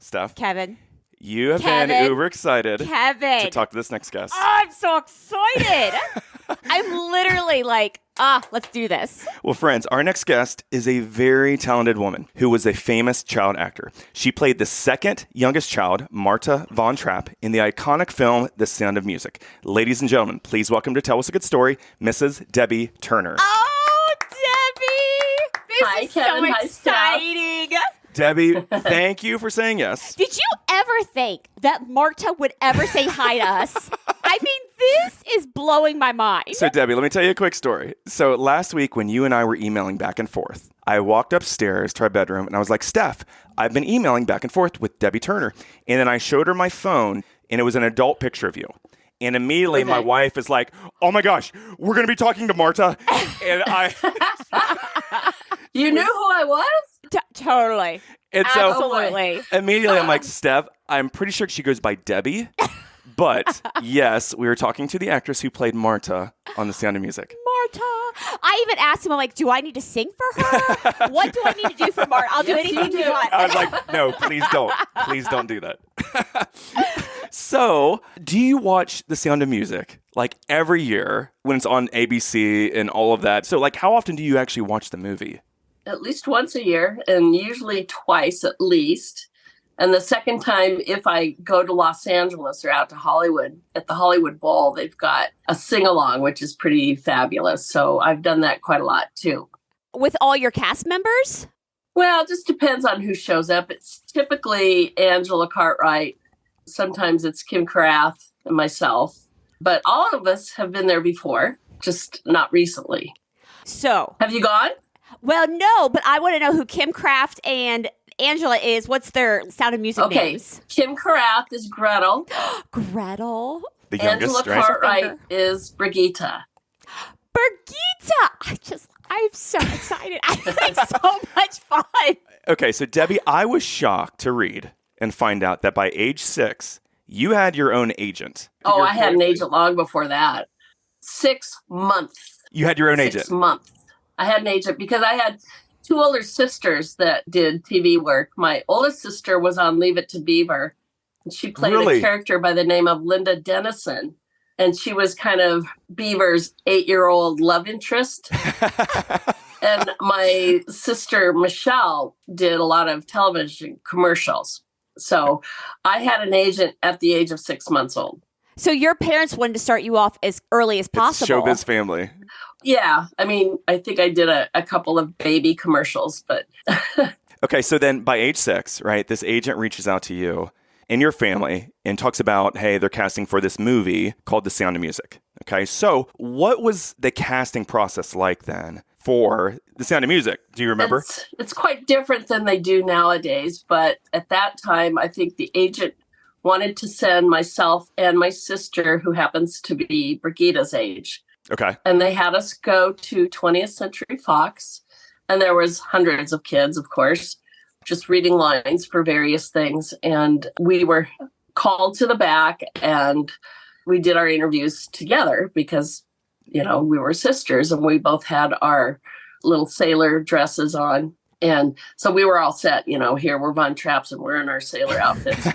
Steph. Kevin. You have Kevin. been uber excited Kevin. to talk to this next guest. Oh, I'm so excited. I'm literally like, let's do this. Well, friends, our next guest is a very talented woman who was a famous child actor. She played the second youngest child, Marta von Trapp, in the iconic film The Sound of Music. Ladies and gentlemen, please welcome to Tell Us a Good Story, Mrs. Debbie Turner. Oh, Debbie. This Hi, is Kevin. so Hi, exciting. Debbie, thank you for saying yes. Did you ever think that Marta would ever say hi to us? I mean, this is blowing my mind. So, Debbie, let me tell you a quick story. So, last week when you and I were emailing back and forth, I walked upstairs to our bedroom and I was like, Steph, I've been emailing back and forth with Debbie Turner. And then I showed her my phone and it was an adult picture of you. And immediately my wife is like, oh my gosh, we're going to be talking to Marta. And You knew who I was? Totally. And so Absolutely. immediately I'm like, Steph, I'm pretty sure she goes by Debbie. But yes, we were talking to the actress who played Marta on The Sound of Music. Marta. I even asked him, I'm like, do I need to sing for her? What do I need to do for Marta? I'll do anything you want. I was like, no, please don't. Please don't do that. So, do you watch The Sound of Music like every year when it's on ABC and all of that? So, like, how often do you actually watch the movie? At least once a year, and usually twice at least. And the second time, if I go to Los Angeles or out to Hollywood, at the Hollywood Bowl, they've got a sing-along, which is pretty fabulous. So I've done that quite a lot, too. With all your cast members? Well, it just depends on who shows up. It's typically Angela Cartwright. Sometimes it's Kim Carath and myself. But all of us have been there before, just not recently. So. Have you gone? Well, no, but I want to know who Kim Craft and Angela is. What's their Sound of Music names? Kim Carath is Gretel. Gretel. The youngest, Angela right? Cartwright is Brigitte. Brigitte. I'm so excited. I think so much fun. Okay, so Debbie, I was shocked to read and find out that by age 6, you had your own agent. Oh, I had an agent long before that. 6 months. You had your own agent? 6 months. I had an agent because I had 2 older sisters that did TV work. My oldest sister was on Leave It to Beaver. And she played a character by the name of Linda Dennison. And she was kind of Beaver's 8-year-old love interest. And my sister, Michelle, did a lot of television commercials. So I had an agent at the age of 6 months old. So your parents wanted to start you off as early as possible. It's showbiz family. Yeah. I mean, I think I did a couple of baby commercials, but... Okay, so then by age 6, right, this agent reaches out to you and your family and talks about, hey, they're casting for this movie called The Sound of Music. Okay, so what was the casting process like then for The Sound of Music? Do you remember? It's quite different than they do nowadays, but at that time, I think the agent wanted to send myself and my sister, who happens to be Brigitte's age. Okay. And they had us go to 20th Century Fox, and there was hundreds of kids, of course, just reading lines for various things. And we were called to the back, and we did our interviews together because, you know, we were sisters, and we both had our little sailor dresses on. And so we were all set, you know, here we're Von Trapps and we're in our sailor outfits.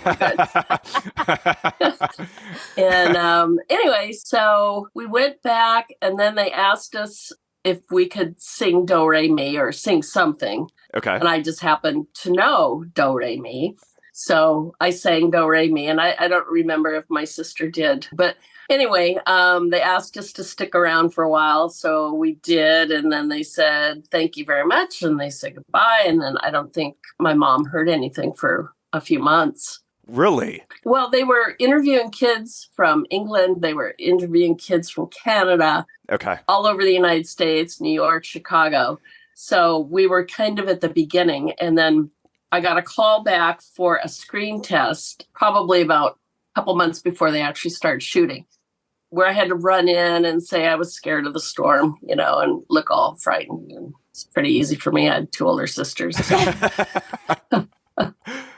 And anyway, so we went back, and then they asked us if we could sing Do Re Mi or sing something. Okay. And I just happened to know Do Re Mi. So I sang Do Re Mi, and I don't remember if my sister did. But anyway, they asked us to stick around for a while. So we did. And then they said, thank you very much. And they said goodbye. And then I don't think my mom heard anything for a few months. Really? Well, they were interviewing kids from England. They were interviewing kids from Canada. Okay. All over the United States, New York, Chicago. So we were kind of at the beginning. And then I got a call back for a screen test, probably about a couple months before they actually started shooting, where I had to run in and say I was scared of the storm, you know, and look all frightened. And it's pretty easy for me. I had 2 older sisters. So.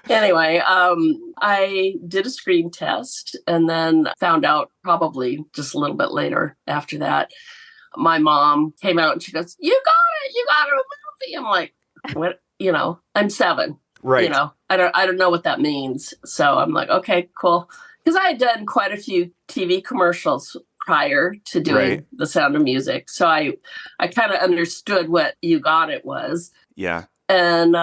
Anyway, I did a screen test and then found out probably just a little bit later after that, my mom came out and she goes, you got it, a movie. I'm like, what? You know, I'm 7. Right. You know, I don't know what that means. So I'm like, okay, cool. Because I had done quite a few TV commercials prior to doing The Sound of Music. So I kind of understood what You Got It was. Yeah. And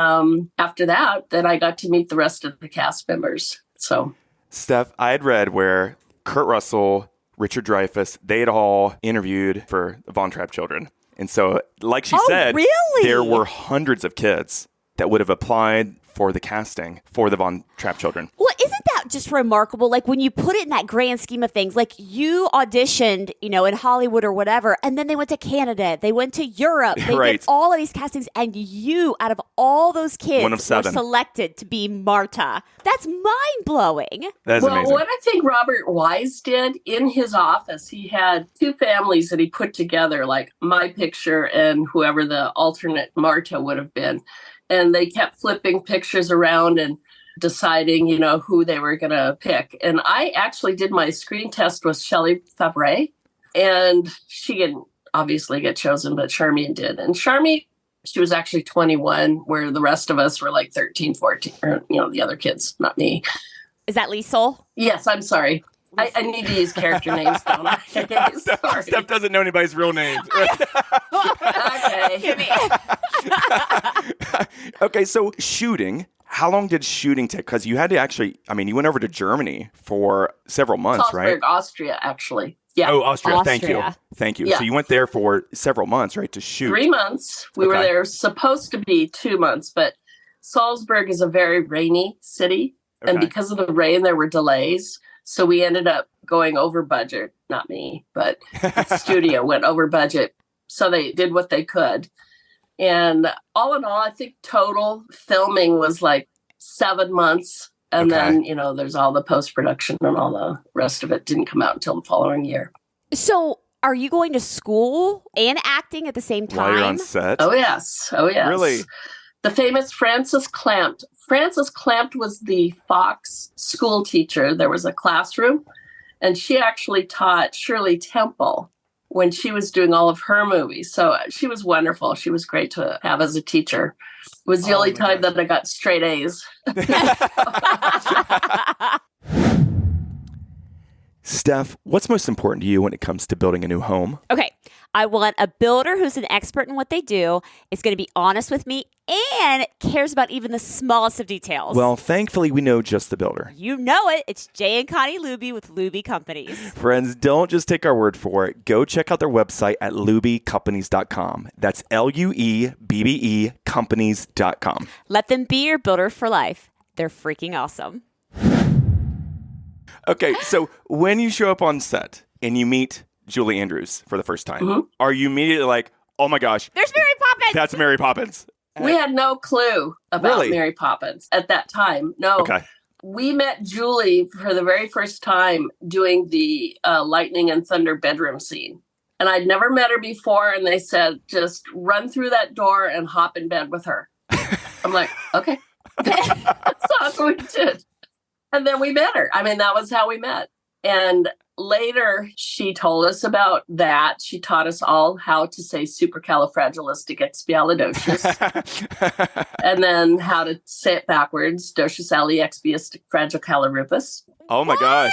after that, then I got to meet the rest of the cast members. So, Steph, I had read where Kurt Russell, Richard Dreyfuss, they had all interviewed for the Von Trapp children. And so, like she said, really? There were hundreds of kids that would have applied for the casting for the Von Trapp children. Well, isn't that just remarkable? Like when you put it in that grand scheme of things, like you auditioned, you know, in Hollywood or whatever, and then they went to Canada, they went to Europe, they did all of these castings, and you, out of all those kids, one of 7, were selected to be Marta. That's mind-blowing. That is amazing. What I think Robert Wise did in his office, he had 2 families that he put together, like my picture and whoever the alternate Marta would have been. And they kept flipping pictures around and deciding, you know, who they were going to pick. And I actually did my screen test with Shelley Fabre, and she didn't obviously get chosen, but Charmian did. And Charmian, she was actually 21, where the rest of us were like 13, 14, or, you know, the other kids, not me. Is that Liesel? Yes, I'm sorry. I need to use character names, don't I? Steph doesn't know anybody's real names. Okay. Okay, so shooting. How long did shooting take? Because you had to actually, I mean, you went over to Germany for several months, Salzburg, right? Austria, actually. Yeah. Oh, Austria. Thank you. Austria. Thank you. Yeah. So you went there for several months, right, to shoot? 3 months. We were there supposed to be 2 months, but Salzburg is a very rainy city. Okay. And because of the rain, there were delays. So we ended up going over budget. Not me, but the studio went over budget. So they did what they could. And all in all, I think total filming was like 7 months. And then, you know, there's all the post-production and all the rest of it didn't come out until the following year. So are you going to school and acting at the same time? While you're on set? Oh, yes. Oh, yes. Really? The famous Frances Clampt. Frances Clampt was the Fox school teacher. There was a classroom, and she actually taught Shirley Temple when she was doing all of her movies. So she was wonderful. She was great to have as a teacher. It was the only time that I got straight A's. Steph, what's most important to you when it comes to building a new home? Okay. I want a builder who's an expert in what they do, is going to be honest with me, and cares about even the smallest of details. Well, thankfully, we know just the builder. You know it. It's Jay and Connie Luby with Luby Companies. Friends, don't just take our word for it. Go check out their website at lubycompanies.com. That's LUEBBE companies.com. Let them be your builder for life. They're freaking awesome. Okay, so when you show up on set and you meet Julie Andrews for the first time, are you immediately like, oh my gosh, there's Mary Poppins? That's Mary Poppins. We had no clue about Mary Poppins at that time. No. Okay. We met Julie for the very first time doing the lightning and thunder bedroom scene. And I'd never met her before. And they said, just run through that door and hop in bed with her. I'm like, okay. So that's what we did. And then we met her. I mean, that was how we met. And later, she told us about that. She taught us all how to say supercalifragilisticexpialidocious. And then how to say it backwards, dociasalexpiasticfragilcalorupus. Oh my gosh.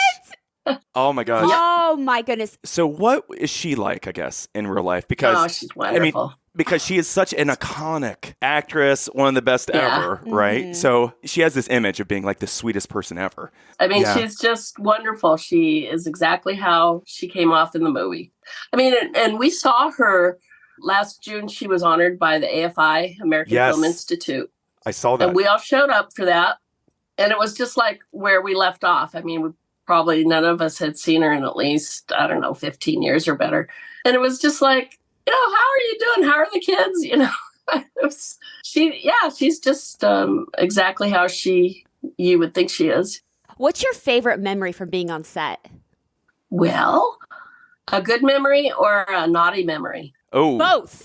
Oh my gosh. Oh my goodness. So what is she like, I guess, in real life? Because she's wonderful. I mean, because she is such an iconic actress, one of the best ever, right? So she has this image of being like the sweetest person ever. I mean, she's just wonderful. She is exactly how she came off in the movie. I mean, and we saw her last June. She was honored by the AFI, American Film Institute. I saw that. And we all showed up for that. And it was just like where we left off. I mean, probably none of us had seen her in at least, 15 years or better. And it was just like, how are you doing? How are the kids? She's just exactly how you would think she is. What's your favorite memory from being on set? Well, a good memory or a naughty memory? Oh, both.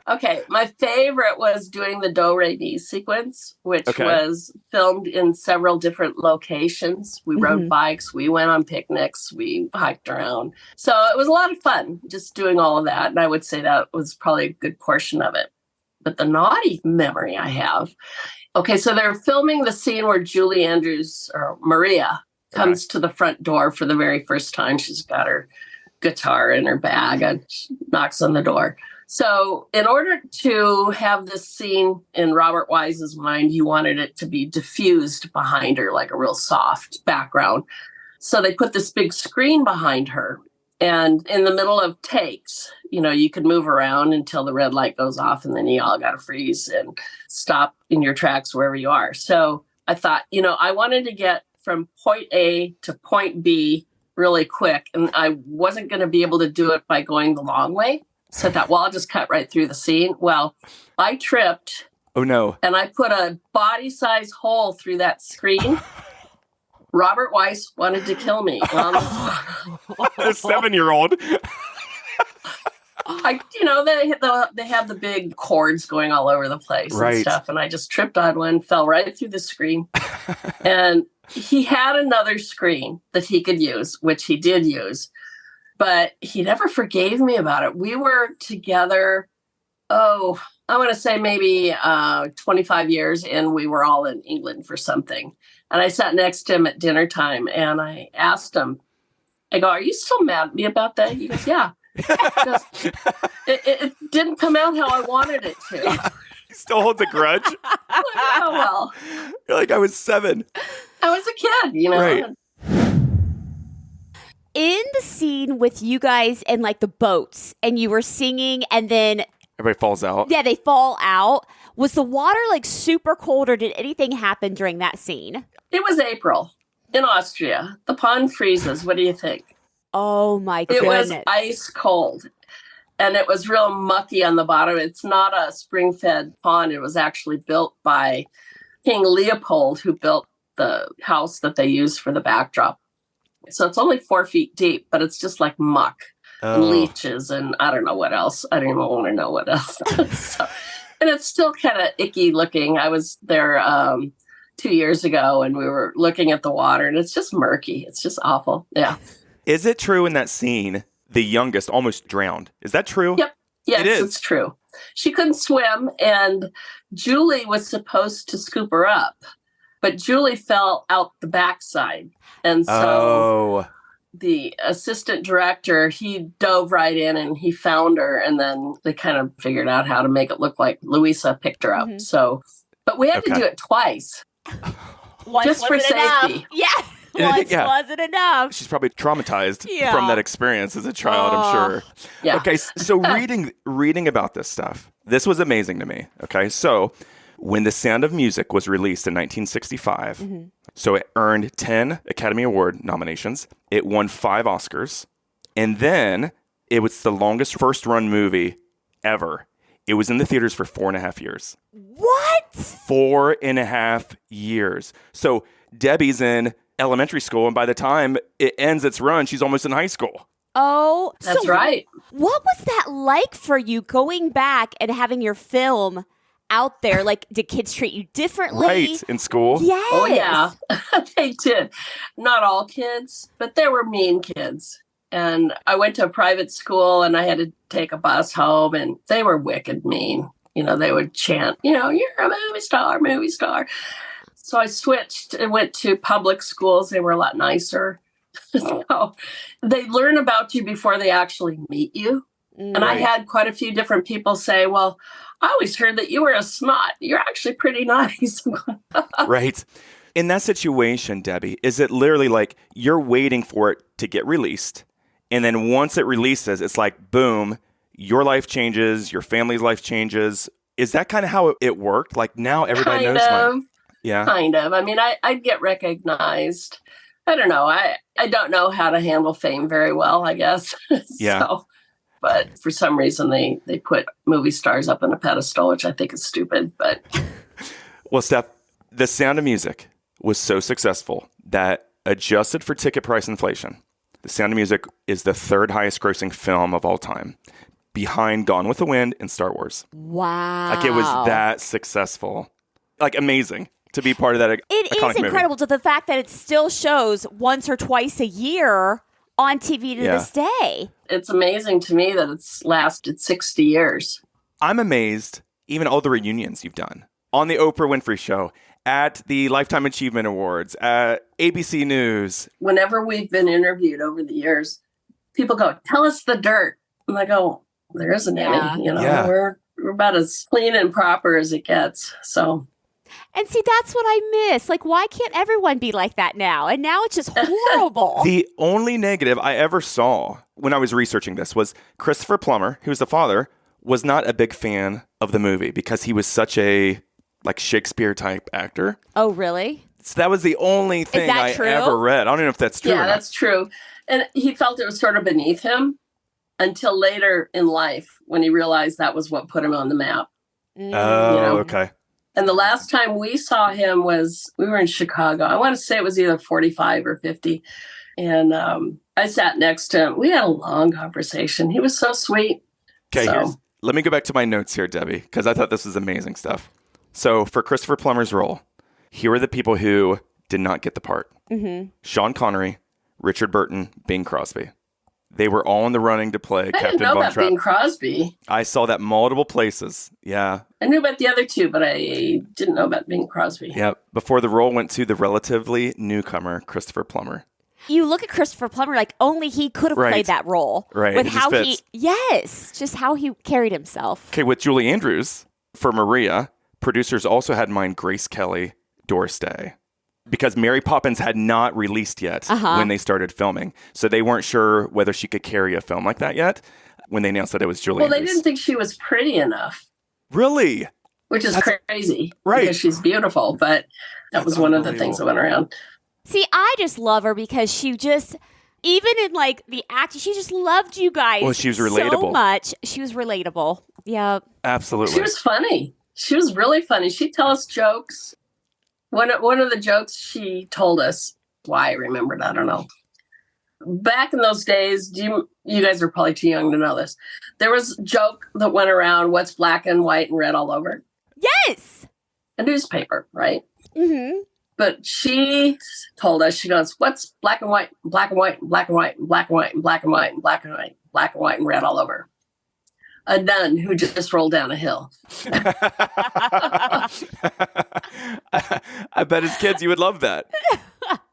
Okay, my favorite was doing the Do Re Mi sequence, which was filmed in several different locations. We rode bikes, we went on picnics, we hiked around. So it was a lot of fun just doing all of that. And I would say that was probably a good portion of it. But the naughty memory I have. Okay, so they're filming the scene where Julie Andrews, or Maria, comes to the front door for the very first time. She's got her guitar in her bag and she knocks on the door. So in order to have this scene in Robert Wise's mind, he wanted it to be diffused behind her, like a real soft background. So they put this big screen behind her. And in the middle of takes, you could move around until the red light goes off, and then you all got to freeze and stop in your tracks wherever you are. So I thought, I wanted to get from point A to point B really quick, and I wasn't going to be able to do it by going the long way. So I thought, well, I'll just cut right through the scene. Well, I tripped. Oh, no. And I put a body-size hole through that screen. Robert Wise wanted to kill me. A 7-year-old. They have the big cords going all over the place and stuff. And I just tripped on one, fell right through the screen. And he had another screen that he could use, which he did use. But he never forgave me about it. We were together, I want to say maybe 25 years, and we were all in England for something. And I sat next to him at dinner time, and I asked him, I go, "Are you still mad at me about that?" He goes, "Yeah." It didn't come out how I wanted it to. He still holds a grudge? Oh, well. You're like, I was 7. I was a kid, Right. In the scene with you guys and like the boats, and you were singing, and then everybody falls out. Yeah, they fall out. Was the water like super cold, or did anything happen during that scene? It was April in Austria. The pond freezes. What do you think? Oh my goodness. It was ice cold. And it was real mucky on the bottom. It's not a spring-fed pond. It was actually built by King Leopold, who built the house that they used for the backdrop. So it's only 4 feet deep, but it's just like muck and leeches and I don't know what else. I don't even want to know what else. And it's still kind of icky looking. I was there 2 years ago, and we were looking at the water, and it's just murky. It's just awful. Yeah. Is it true in that scene, the youngest almost drowned? Is that true? Yep. Yes, it's true. She couldn't swim, and Julie was supposed to scoop her up, but Julie fell out the backside. And so the assistant director, he dove right in and he found her, and then they kind of figured out how to make it look like Louisa picked her up. Mm-hmm. So, but we had to do it twice. Just for safety. Enough. Yeah. Once wasn't enough. She's probably traumatized from that experience as a child, I'm sure. Yeah. Okay, so reading about this stuff, this was amazing to me. Okay, so when The Sound of Music was released in 1965, so it earned 10 Academy Award nominations. It won 5 Oscars. And then it was the longest first-run movie ever. It was in the theaters for 4.5 years. What? 4.5 years. So Debbie's in elementary school, and by the time it ends its run, she's almost in high school. Oh, that's right. What was that like for you going back and having your film out there? Like, did kids treat you differently? Right, in school? Yes. Oh, yeah. They did. Not all kids, but there were mean kids. And I went to a private school, and I had to take a bus home, and they were wicked mean. They would chant, you're a movie star, movie star. So I switched and went to public schools. They were a lot nicer. So they learn about you before they actually meet you. And I had quite a few different people say, well, I always heard that you were a snot. You're actually pretty nice. Right. In that situation, Debbie, is it literally like you're waiting for it to get released, and then once it releases, it's like, boom, your life changes, your family's life changes. Is that kind of how it worked? Like now everybody knows. Yeah. Kind of. I mean, I'd get recognized. I don't know. I don't know how to handle fame very well, I guess. Yeah. But for some reason, they put movie stars up on a pedestal, which I think is stupid. But well, Steph, The Sound of Music was so successful that adjusted for ticket price inflation, The Sound of Music is the 3rd highest grossing film of all time, behind Gone with the Wind and Star Wars. Wow. Like it was that successful. Like amazing to be part of that. It is incredible movie. To the fact that it still shows once or twice a year on TV to this day. It's amazing to me that it's lasted 60 years. I'm amazed even all the reunions you've done on the Oprah Winfrey Show, at the Lifetime Achievement Awards, at ABC News. Whenever we've been interviewed over the years, people go, tell us the dirt. I'm like, oh, there isn't any. We're about as clean and proper as it gets. So. And see, that's what I miss. Like, why can't everyone be like that now? And now it's just horrible. The only negative I ever saw when I was researching this was Christopher Plummer, who's the father, was not a big fan of the movie because he was such a Shakespeare type actor. Oh, really? So that was the only thing I ever read. I don't know if that's true. Yeah, that's true. And he felt it was sort of beneath him until later in life when he realized that was what put him on the map. Oh, okay. And the last time we saw him we were in Chicago. I want to say it was either 45 or 50. And I sat next to him. We had a long conversation. He was so sweet. Okay, let me go back to my notes here, Debbie, because I thought this was amazing stuff. So for Christopher Plummer's role, here are the people who did not get the part. Mm-hmm. Sean Connery, Richard Burton, Bing Crosby. They were all in the running to play Captain Von Trapp. I didn't know about Bing Crosby. I saw that multiple places. Yeah. I knew about the other two, but I didn't know about Bing Crosby. Yeah. Before the role went to the relatively newcomer, Christopher Plummer. You look at Christopher Plummer, like only he could have played that role. Right. With how just how he carried himself. Okay, with Julie Andrews for Maria, producers also had in mind Grace Kelly, Doris Day. Because Mary Poppins had not released yet when they started filming. So they weren't sure whether she could carry a film like that yet when they announced that it was Julie Andrews. Well, they didn't think she was pretty enough. Really? Which is crazy. Right. Because she's beautiful. But that was one of the things that went around. See, I just love her because she just, even in the acting, she just loved you guys. Well, she was relatable. So much. She was relatable. Yeah. Absolutely. She was funny. She was really funny. She'd tell us jokes. One of the jokes she told us, why I remembered, I don't know. Back in those days, you guys are probably too young to know this. There was a joke that went around, what's black and white and red all over? Yes. A newspaper, right? Mm-hmm. But she told us, she goes, what's black and white, black and white, black and white, black and white, and black and white, and black and white, black and white, and red all over? A nun who just rolled down a hill. I bet as kids you would love that.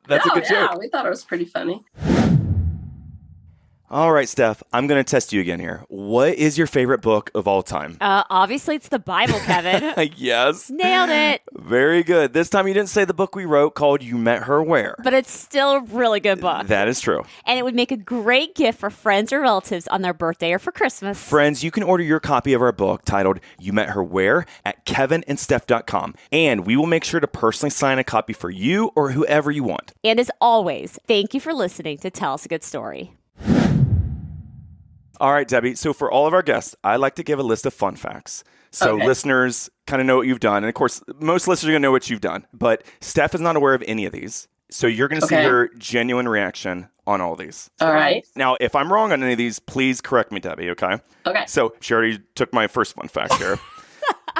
That's a good joke. Yeah, we thought it was pretty funny. All right, Steph, I'm going to test you again here. What is your favorite book of all time? Obviously, it's the Bible, Kevin. Yes. Nailed it. Very good. This time you didn't say the book we wrote called You Met Her Where. But it's still a really good book. That is true. And it would make a great gift for friends or relatives on their birthday or for Christmas. Friends, you can order your copy of our book titled You Met Her Where at kevinandsteph.com. And we will make sure to personally sign a copy for you or whoever you want. And as always, thank you for listening to Tell Us a Good Story. All right, Debbie. So for all of our guests, I like to give a list of fun facts. So listeners kind of know what you've done. And of course, most listeners are going to know what you've done. But Steph is not aware of any of these. So you're going to see her genuine reaction on all these. All right. Now, if I'm wrong on any of these, please correct me, Debbie, okay? Okay. So she already took my first fun fact here.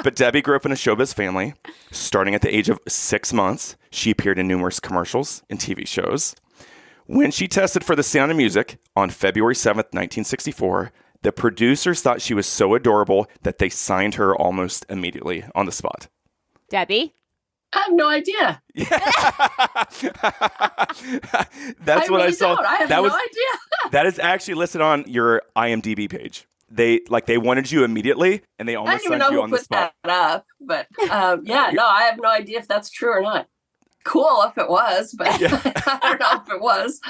But Debbie grew up in a showbiz family. Starting at the age of 6 months, she appeared in numerous commercials and TV shows. When she tested for The Sound of Music on February 7th, 1964, the producers thought she was so adorable that they signed her almost immediately on the spot. Debbie? I have no idea. That's what I saw. I have no idea. That is actually listed on your IMDb page. They wanted you immediately, and they almost signed you on the spot. I don't even know who put that up, but I have no idea if that's true or not. Cool if it was, but I don't know if it was.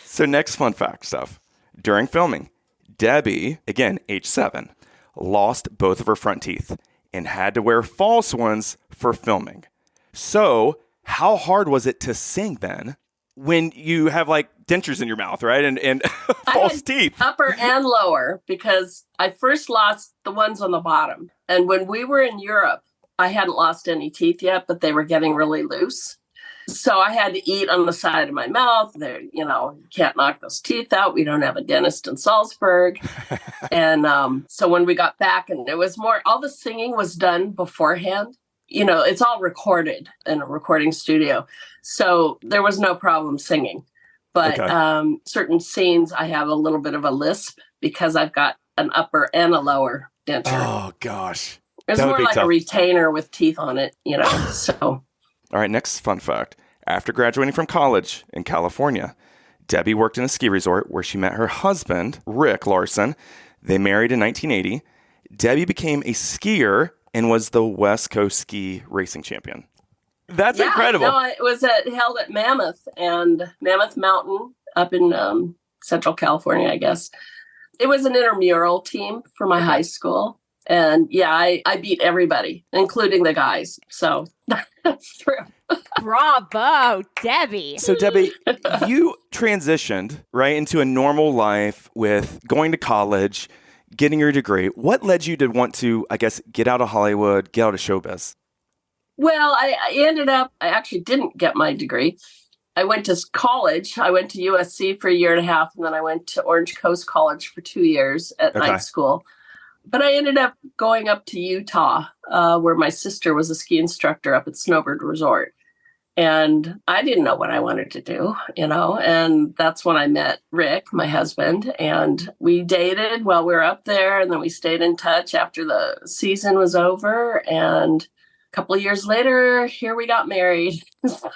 So next fun fact stuff. During filming, Debbie, again, age 7, lost both of her front teeth and had to wear false ones for filming. So how hard was it to sing then when you have dentures in your mouth, right? And false teeth. Upper and lower, because I first lost the ones on the bottom. And when we were in Europe, I hadn't lost any teeth yet, but they were getting really loose. So I had to eat on the side of my mouth. There, you can't knock those teeth out. We don't have a dentist in Salzburg. And so when we got back, and it was all the singing was done beforehand. It's all recorded in a recording studio. So there was no problem singing. But certain scenes, I have a little bit of a lisp because I've got an upper and a lower denture. Oh, gosh. It's more like tough. A retainer with teeth on it, so. All right, next fun fact. After graduating from college in California, Debbie worked in a ski resort where she met her husband, Rick Larson. They married in 1980. Debbie became a skier and was the West Coast ski racing champion. That's incredible. No, it was held at Mammoth Mountain up in Central California, I guess. It was an intramural team for my high school. And I beat everybody, including the guys. So that's true. Bravo, Debbie. So Debbie, you transitioned right into a normal life with going to college, getting your degree. What led you to want to, I guess, get out of Hollywood, get out of showbiz? Well, I actually didn't get my degree. I went to college. I went to USC for a year and a half, and then I went to Orange Coast College for 2 years at night school. But I ended up going up to Utah, where my sister was a ski instructor up at Snowbird Resort. And I didn't know what I wanted to do, and that's when I met Rick, my husband, and we dated while we were up there. And then we stayed in touch after the season was over. And a couple of years later, here we got married.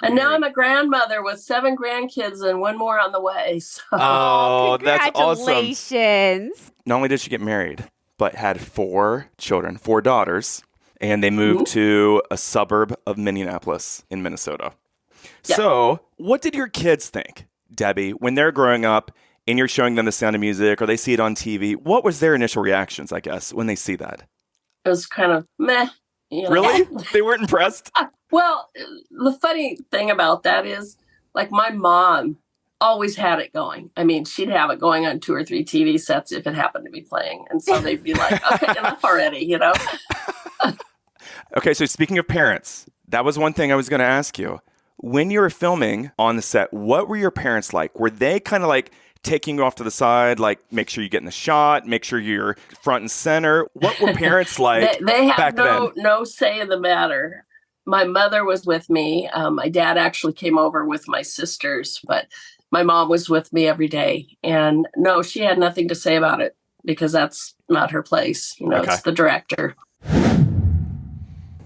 And now I'm a grandmother with 7 grandkids and 1 more on the way. So. Oh, that's awesome. Congratulations. Not only did she get married, but had 4 children, 4 daughters, and they moved to a suburb of Minneapolis in Minnesota. Yeah. So what did your kids think, Debbie, when they're growing up and you're showing them The Sound of Music or they see it on TV? What was their initial reactions, I guess, when they see that? It was kind of meh. Really? They weren't impressed? Well, the funny thing about that is, like, my mom always had it going. I mean, she'd have it going on 2 or 3 TV sets if it happened to be playing. And so they'd be like, okay, enough already, Okay, so speaking of parents, that was one thing I was going to ask you. When you were filming on the set, what were your parents like? Were they kind of like taking you off to the side, like make sure you get in the shot, make sure you're front and center? What were parents like they have back then? No say in the matter. My mother was with me. My dad actually came over with my sisters, but my mom was with me every day. And no, she had nothing to say about it because that's not her place. It's the director.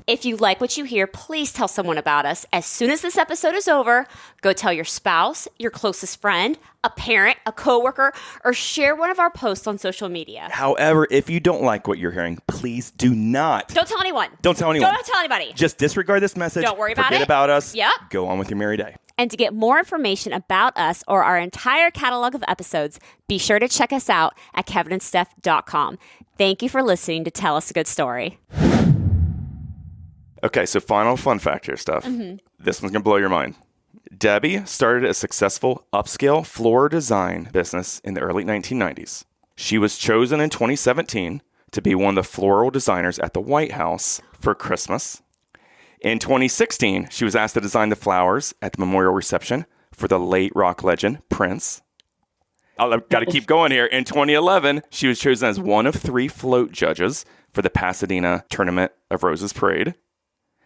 If you like what you hear, please tell someone about us. As soon as this episode is over, go tell your spouse, your closest friend, a parent, a coworker, or share one of our posts on social media. However, if you don't like what you're hearing, please do not. Don't tell anyone. Don't tell anyone. Don't tell anybody. Just disregard this message. Don't worry about it. Forget about us. Yep. Go on with your merry day. And to get more information about us or our entire catalog of episodes, be sure to check us out at kevinandsteph.com. Thank you for listening to Tell Us a Good Story. Okay, so final fun fact here, Steph. This one's going to blow your mind. Debbie started a successful upscale floral design business in the early 1990s. She was chosen in 2017 to be one of the floral designers at the White House for Christmas. In 2016, she was asked to design the flowers at the memorial reception for the late rock legend Prince. I've got to keep going here. In 2011, she was chosen as one of 3 float judges for the Pasadena Tournament of Roses Parade.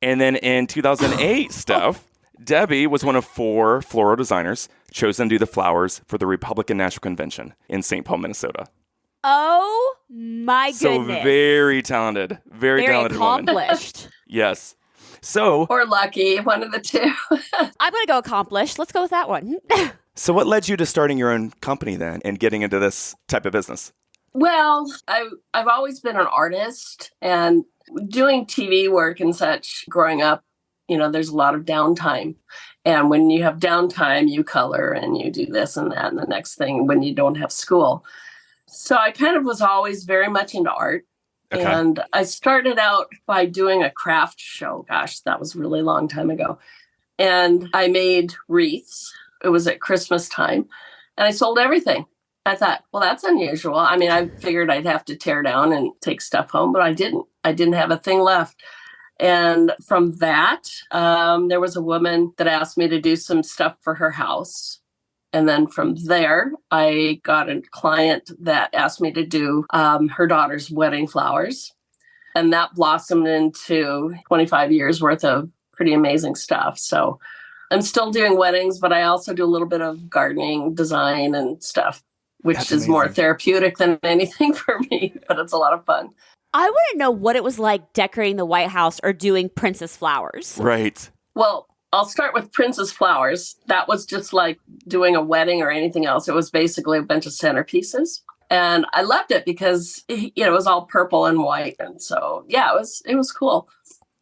And then in 2008, Steph, Debbie was one of 4 floral designers chosen to do the flowers for the Republican National Convention in St. Paul, Minnesota. Oh, my goodness. So very talented. Very talented accomplished. Woman. Yes. So, or lucky, one of the 2. I'm going to go accomplished. Let's go with that one. So what led you to starting your own company then and getting into this type of business? Well, I've always been an artist, and doing TV work and such growing up, there's a lot of downtime. And when you have downtime, you color and you do this and that and the next thing when you don't have school. So I kind of was always very much into art. Okay. And I started out by doing a craft show. Gosh, that was a really long time ago. And I made wreaths. It was at Christmas time. And I sold everything. I thought, well, that's unusual. I mean, I figured I'd have to tear down and take stuff home, but I didn't. I didn't have a thing left. And from that, there was a woman that asked me to do some stuff for her house. And then from there, I got a client that asked me to do her daughter's wedding flowers. And that blossomed into 25 years worth of pretty amazing stuff. So I'm still doing weddings, but I also do a little bit of gardening, design and stuff, which is more therapeutic than anything for me, but it's a lot of fun. I want to know what it was like decorating the White House or doing princess flowers. Right. Well, I'll start with princess flowers. That was just like doing a wedding or anything else. It was basically a bunch of centerpieces. And I loved it because, it was all purple and white. And so, yeah, it was cool.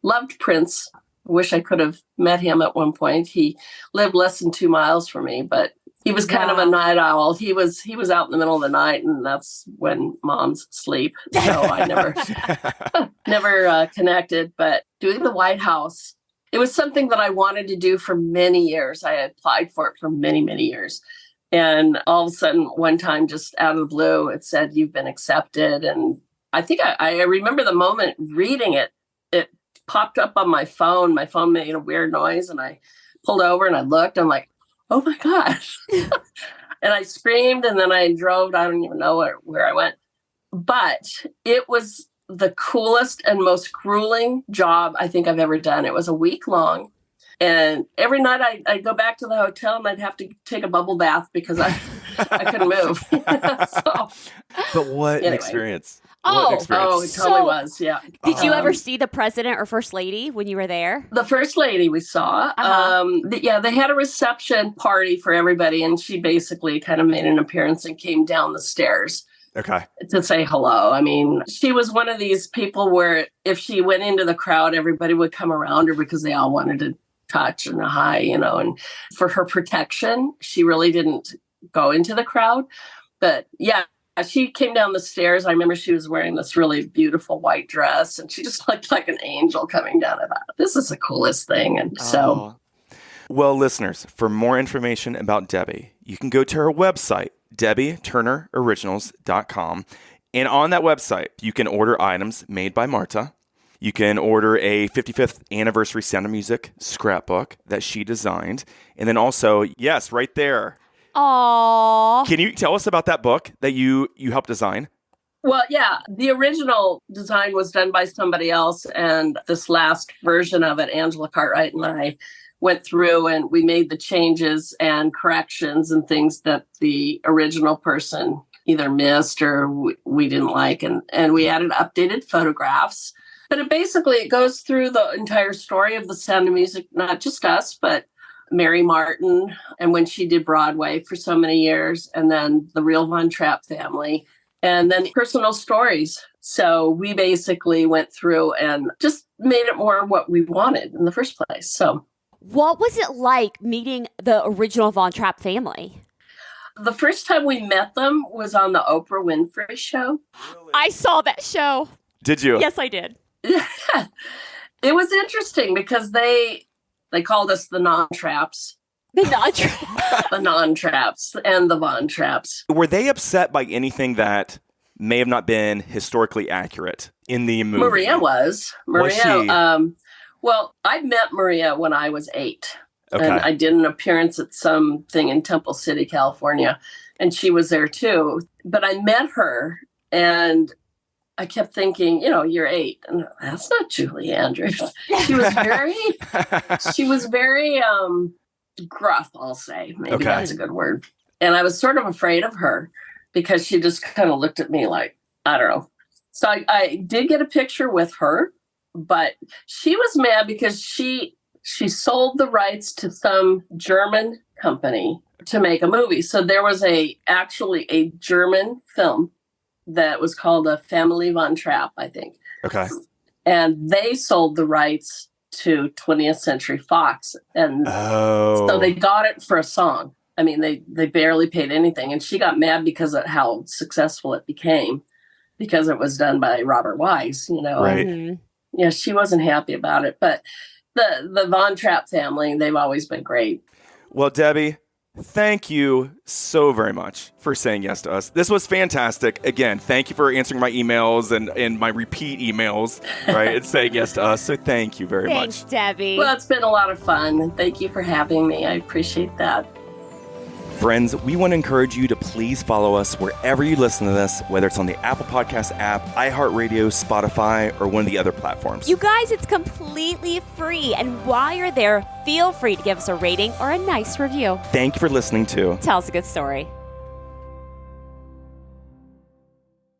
Loved Prince. Wish I could have met him at one point. He lived less than 2 miles from me, but he was kind of a night owl. He was out in the middle of the night, and that's when moms sleep. So I never connected. But doing the White House, it was something that I wanted to do for many years. I applied for it for many, many years. And all of a sudden, one time, just out of the blue, it said, "You've been accepted." And I think I remember the moment reading it. It popped up on my phone. My phone made a weird noise, and I pulled over and I looked. I'm like, oh my gosh. And I screamed, and then I drove. I don't even know where I went. But it was the coolest and most grueling job I think I've ever done. It was a week long. And every night I'd go back to the hotel and I'd have to take a bubble bath because I couldn't move. But what an experience. Oh, it totally was. Yeah. Did you ever see the president or first lady when you were there? The first lady we saw. They had a reception party for everybody. And she basically kind of made an appearance and came down the stairs. Okay. To say hello. I mean, she was one of these people where if she went into the crowd, everybody would come around her because they all wanted to touch and hi, and for her protection, she really didn't go into the crowd. But yeah, she came down the stairs. I remember she was wearing this really beautiful white dress, and she just looked like an angel coming down. I thought, this is the coolest thing. And so. Well, listeners, for more information about Debbie, you can go to her website, DebbieTurnerOriginals.com. And on that website, you can order items made by Marta. You can order a 55th anniversary Sound of Music scrapbook that she designed. And then also, yes, right there. Aww. Can you tell us about that book that you helped design? Well, yeah, the original design was done by somebody else. And this last version of it, Angela Cartwright and I went through and we made the changes and corrections and things that the original person either missed or we didn't like. And we added updated photographs. But it goes through the entire story of the Sound of Music, not just us, but Mary Martin, and when she did Broadway for so many years, and then the real Von Trapp family, and then personal stories. So we basically went through and just made it more what we wanted in the first place. So, what was it like meeting the original Von Trapp family? The first time we met them was on the Oprah Winfrey Show. Really? I saw that show. Did you? Yes, I did. Yeah. It was interesting because they called us the non-traps. The non-traps. The non-traps and the Von Trapps. Were they upset by anything that may have not been historically accurate in the movie? Maria was. Was she? Well, I met Maria when I was 8. Okay. And I did an appearance at something in Temple City, California. And she was there too. But I met her and I kept thinking, you're 8. And that's not Julie Andrews. She was very gruff, I'll say. Maybe that's a good word. And I was sort of afraid of her because she just kind of looked at me like, I don't know. So I did get a picture with her, but she was mad because she sold the rights to some German company to make a movie. So there was actually a German film that was called A Family Von Trapp, I think. Okay. And they sold the rights to 20th Century Fox. And so they got it for a song. I mean, they barely paid anything. And she got mad because of how successful it became, because it was done by Robert Wise, Right. And, yeah, she wasn't happy about it. But the Von Trapp family, they've always been great. Well, Debbie, thank you so very much for saying yes to us. This was fantastic. Again, thank you for answering my emails and my repeat emails, right? And saying yes to us. So thank you very much. Thanks, Debbie. Well, it's been a lot of fun. And thank you for having me. I appreciate that. Friends, we want to encourage you to please follow us wherever you listen to this, whether it's on the Apple Podcast app, iHeartRadio, Spotify, or one of the other platforms. You guys, it's completely free. And while you're there, feel free to give us a rating or a nice review. Thank you for listening to Tell Us a Good Story.